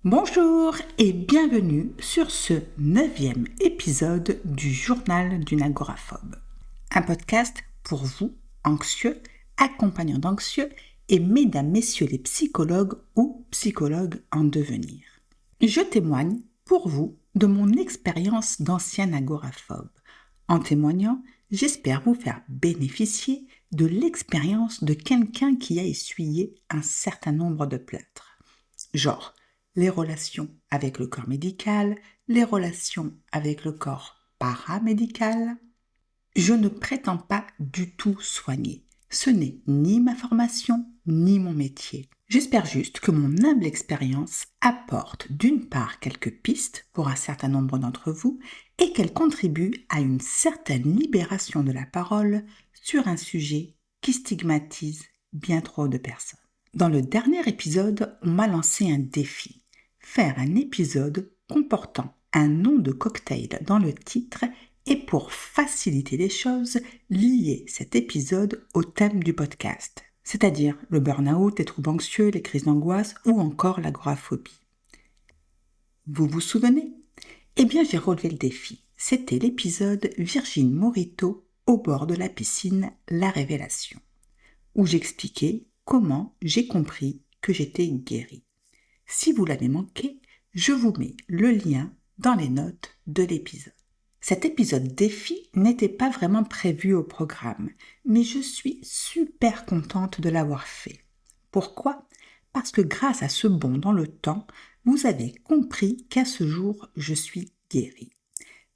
Bonjour et bienvenue sur ce 9e épisode du journal d'une agoraphobe. Un podcast pour vous, anxieux, accompagnants d'anxieux et mesdames, messieurs les psychologues ou psychologues en devenir. Je témoigne pour vous de mon expérience d'ancien agoraphobe. En témoignant, j'espère vous faire bénéficier de l'expérience de quelqu'un qui a essuyé un certain nombre de plâtres. Genre, les relations avec le corps médical, les relations avec le corps paramédical. Je ne prétends pas du tout soigner. Ce n'est ni ma formation, ni mon métier. J'espère juste que mon humble expérience apporte d'une part quelques pistes pour un certain nombre d'entre vous et qu'elle contribue à une certaine libération de la parole sur un sujet qui stigmatise bien trop de personnes. Dans le dernier épisode, on m'a lancé un défi. Faire un épisode comportant un nom de cocktail dans le titre et pour faciliter les choses, lier cet épisode au thème du podcast, c'est-à-dire le burn-out, les troubles anxieux, les crises d'angoisse ou encore l'agoraphobie. Vous vous souvenez ? Eh bien, j'ai relevé le défi. C'était l'épisode Virgin Morito au bord de la piscine La Révélation, où j'expliquais comment j'ai compris que j'étais guérie. Si vous l'avez manqué, je vous mets le lien dans les notes de l'épisode. Cet épisode défi n'était pas vraiment prévu au programme, mais je suis super contente de l'avoir fait. Pourquoi ? Parce que grâce à ce bond dans le temps, vous avez compris qu'à ce jour, je suis guérie.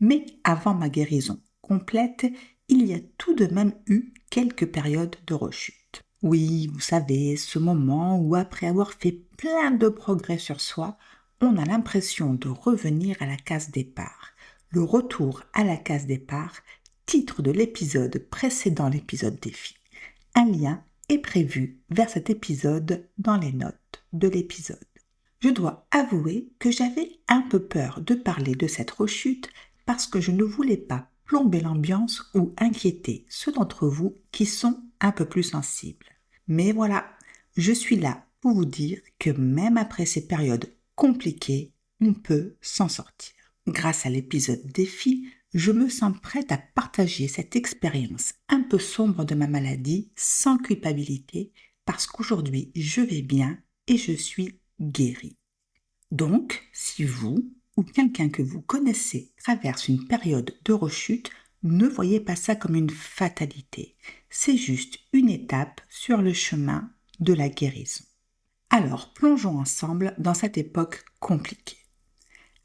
Mais avant ma guérison complète, il y a tout de même eu quelques périodes de rechute. Oui, vous savez, ce moment où après avoir fait plein de progrès sur soi, on a l'impression de revenir à la case départ. Le retour à la case départ, titre de l'épisode précédent l'épisode défi. Un lien est prévu vers cet épisode dans les notes de l'épisode. Je dois avouer que j'avais un peu peur de parler de cette rechute parce que je ne voulais pas plomber l'ambiance ou inquiéter ceux d'entre vous qui sont un peu plus sensibles. Mais voilà, je suis là pour vous dire que même après ces périodes compliquées, on peut s'en sortir. Grâce à l'épisode défi, je me sens prête à partager cette expérience un peu sombre de ma maladie sans culpabilité parce qu'aujourd'hui je vais bien et je suis guérie. Donc, si vous ou quelqu'un que vous connaissez traverse une période de rechute, ne voyez pas ça comme une fatalité. C'est juste une étape sur le chemin de la guérison. Alors, plongeons ensemble dans cette époque compliquée.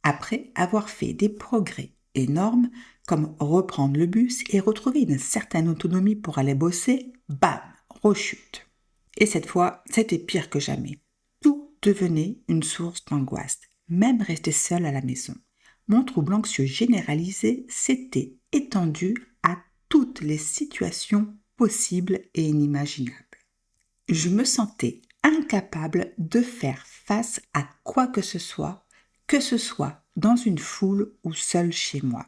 Après avoir fait des progrès énormes, comme reprendre le bus et retrouver une certaine autonomie pour aller bosser, bam, rechute. Et cette fois, c'était pire que jamais. Tout devenait une source d'angoisse, même rester seule à la maison. Mon trouble anxieux généralisé s'était étendu à toutes les situations possibles et inimaginables. Je me sentais incapable de faire face à quoi que ce soit dans une foule ou seule chez moi.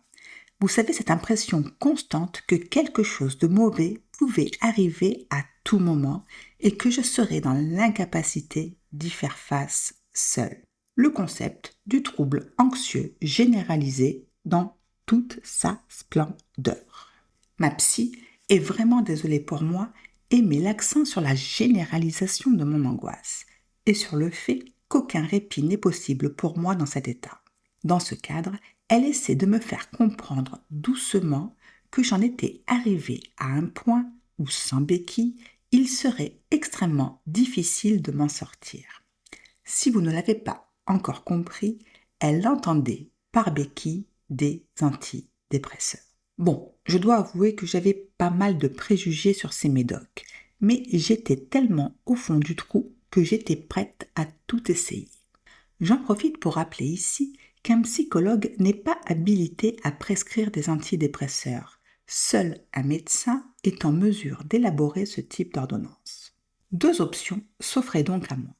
Vous savez, cette impression constante que quelque chose de mauvais pouvait arriver à tout moment et que je serais dans l'incapacité d'y faire face seule. Le concept du trouble anxieux généralisé dans toute sa splendeur. Ma psy est vraiment désolée pour moi et met l'accent sur la généralisation de mon angoisse et sur le fait qu'aucun répit n'est possible pour moi dans cet état. Dans ce cadre, elle essaie de me faire comprendre doucement que j'en étais arrivée à un point où, sans béquille, il serait extrêmement difficile de m'en sortir. Si vous ne l'avez pas encore compris, elle entendait par béquille des antidépresseurs. Bon, je dois avouer que j'avais pas mal de préjugés sur ces médocs, mais j'étais tellement au fond du trou que j'étais prête à tout essayer. J'en profite pour rappeler ici qu'un psychologue n'est pas habilité à prescrire des antidépresseurs. Seul un médecin est en mesure d'élaborer ce type d'ordonnance. 2 options s'offraient donc à moi.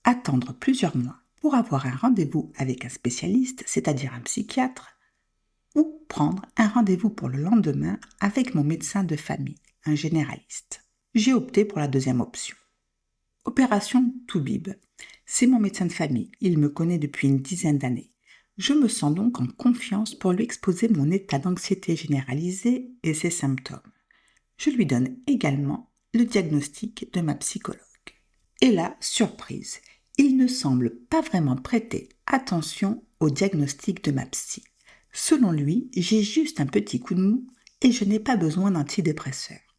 Attendre plusieurs mois pour avoir un rendez-vous avec un spécialiste, c'est-à-dire un psychiatre, ou prendre un rendez-vous pour le lendemain avec mon médecin de famille, un généraliste. J'ai opté pour la deuxième option. Opération Toubib. C'est mon médecin de famille, il me connaît depuis une dizaine d'années. Je me sens donc en confiance pour lui exposer mon état d'anxiété généralisée et ses symptômes. Je lui donne également le diagnostic de ma psychologue. Et là, surprise, il ne semble pas vraiment prêter attention au diagnostic de ma psy. Selon lui, j'ai juste un petit coup de mou et je n'ai pas besoin d'antidépresseurs.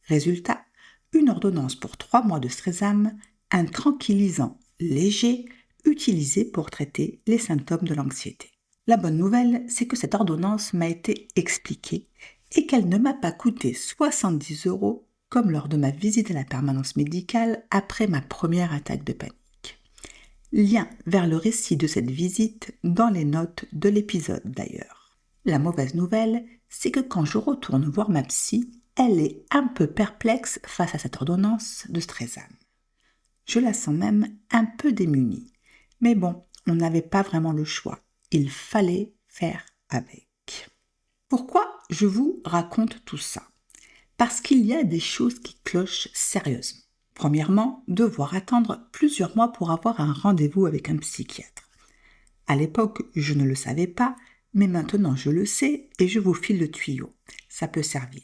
Résultat, une ordonnance pour 3 mois de Stresam, un tranquillisant léger utilisé pour traiter les symptômes de l'anxiété. La bonne nouvelle, c'est que cette ordonnance m'a été expliquée et qu'elle ne m'a pas coûté 70 € comme lors de ma visite à la permanence médicale après ma première attaque de panique. Lien vers le récit de cette visite dans les notes de l'épisode d'ailleurs. La mauvaise nouvelle, c'est que quand je retourne voir ma psy, elle est un peu perplexe face à cette ordonnance de Stresam. Je la sens même un peu démunie. Mais bon, on n'avait pas vraiment le choix. Il fallait faire avec. Pourquoi je vous raconte tout ça ? Parce qu'il y a des choses qui clochent sérieusement. Premièrement, devoir attendre plusieurs mois pour avoir un rendez-vous avec un psychiatre. À l'époque, je ne le savais pas, mais maintenant je le sais et je vous file le tuyau. Ça peut servir.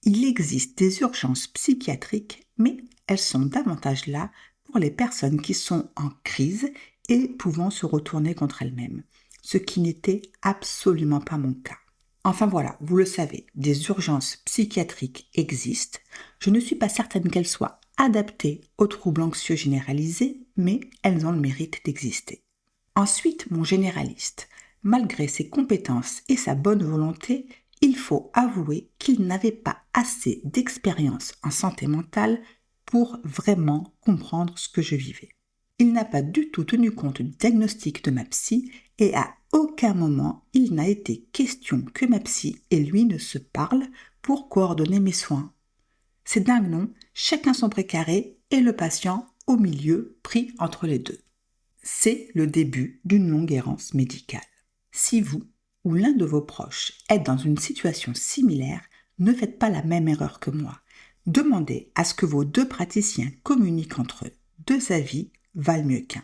Il existe des urgences psychiatriques, mais elles sont davantage là pour les personnes qui sont en crise et pouvant se retourner contre elles-mêmes, ce qui n'était absolument pas mon cas. Enfin voilà, vous le savez, des urgences psychiatriques existent. Je ne suis pas certaine qu'elles soient adaptées aux troubles anxieux généralisés, mais elles ont le mérite d'exister. Ensuite, mon généraliste. Malgré ses compétences et sa bonne volonté, il faut avouer qu'il n'avait pas assez d'expérience en santé mentale pour vraiment comprendre ce que je vivais. Il n'a pas du tout tenu compte du diagnostic de ma psy et à aucun moment il n'a été question que ma psy et lui ne se parlent pour coordonner mes soins. C'est dingue, non ? Chacun son précaré et le patient au milieu pris entre les deux. C'est le début d'une longue errance médicale. Si vous ou l'un de vos proches est dans une situation similaire, ne faites pas la même erreur que moi. Demandez à ce que vos 2 praticiens communiquent entre eux. 2 avis valent mieux qu'un.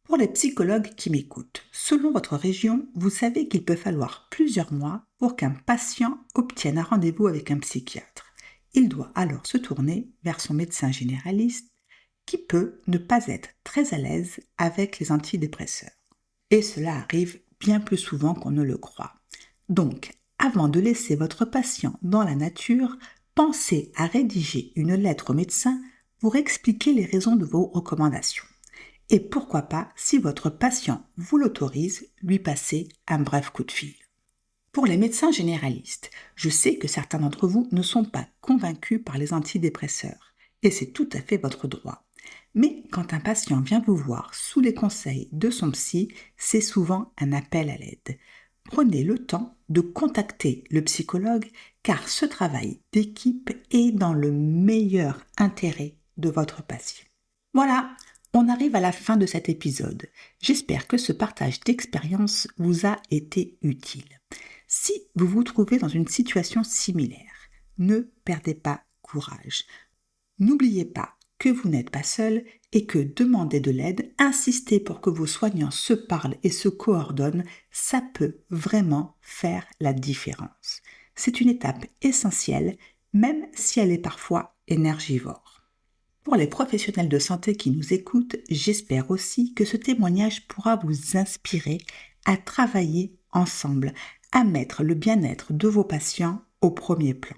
Pour les psychologues qui m'écoutent, selon votre région, vous savez qu'il peut falloir plusieurs mois pour qu'un patient obtienne un rendez-vous avec un psychiatre. Il doit alors se tourner vers son médecin généraliste qui peut ne pas être très à l'aise avec les antidépresseurs. Et cela arrive bien plus souvent qu'on ne le croit. Donc, avant de laisser votre patient dans la nature, pensez à rédiger une lettre au médecin pour expliquer les raisons de vos recommandations. Et pourquoi pas, si votre patient vous l'autorise, lui passer un bref coup de fil. Pour les médecins généralistes, je sais que certains d'entre vous ne sont pas convaincus par les antidépresseurs, et c'est tout à fait votre droit. Mais quand un patient vient vous voir sous les conseils de son psy, c'est souvent un appel à l'aide. Prenez le temps de contacter le psychologue car ce travail d'équipe est dans le meilleur intérêt de votre patient. Voilà, on arrive à la fin de cet épisode. J'espère que ce partage d'expérience vous a été utile. Si vous vous trouvez dans une situation similaire, ne perdez pas courage. N'oubliez pas que vous n'êtes pas seul et que demander de l'aide, insister pour que vos soignants se parlent et se coordonnent, ça peut vraiment faire la différence. C'est une étape essentielle, même si elle est parfois énergivore. Pour les professionnels de santé qui nous écoutent, j'espère aussi que ce témoignage pourra vous inspirer à travailler ensemble, à mettre le bien-être de vos patients au premier plan.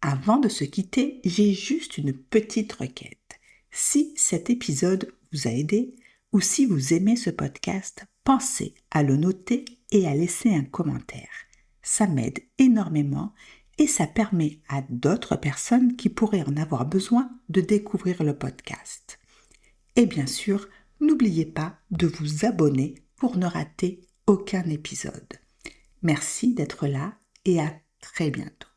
Avant de se quitter, j'ai juste une petite requête. Si cet épisode vous a aidé ou si vous aimez ce podcast, pensez à le noter et à laisser un commentaire. Ça m'aide énormément et ça permet à d'autres personnes qui pourraient en avoir besoin de découvrir le podcast. Et bien sûr, n'oubliez pas de vous abonner pour ne rater aucun épisode. Merci d'être là et à très bientôt.